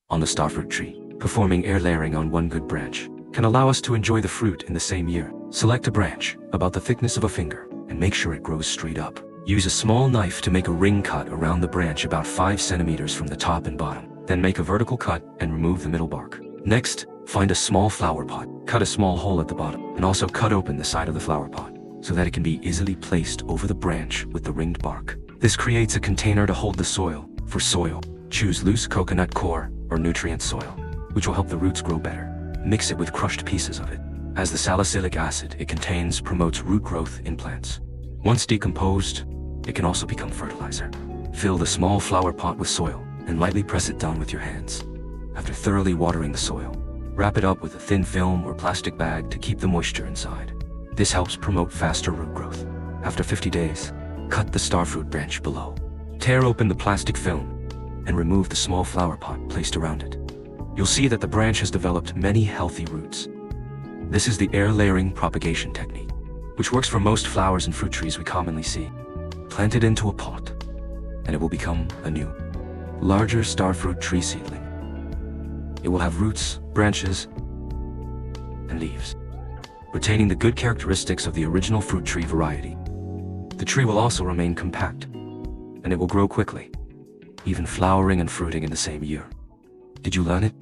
on the starfruit tree. Performing air layering on one good branch can allow us to enjoy the fruit in the same year. Select a branch about the thickness of a finger and make sure it grows straight up. Use a small knife to make a ring cut around the branch about 5 centimeters from the top and bottom. Then make a vertical cut and remove the middle bark. Next, find a small flower pot. Cut a small hole at the bottom and also cut open the side of the flower pot so that it can be easily placed over the branch with the ringed bark. This creates a container to hold the soil. For soil, choose loose coconut coir or nutrient soil, which will help the roots grow better. Mix it with crushed pieces of it, as the salicylic acid it contains promotes root growth in plants. Once decomposed, it can also become fertilizer. Fill the small flower pot with soil and lightly press it down with your hands. After thoroughly watering the soil, wrap it up with a thin film or plastic bag to keep the moisture inside. This helps promote faster root growth. After 50 days, cut the starfruit branch below. Tear open the plastic film and remove the small flower pot placed around it. You'll see that the branch has developed many healthy roots. This is the air layering propagation technique, which works for most flowers and fruit trees we commonly see. Plant it into a pot, and it will become a new, larger starfruit tree seedling. It will have roots, branches, and leaves, retaining the good characteristics of the original fruit tree variety. The tree will also remain compact, and it will grow quickly, even flowering and fruiting in the same year. Did you learn it?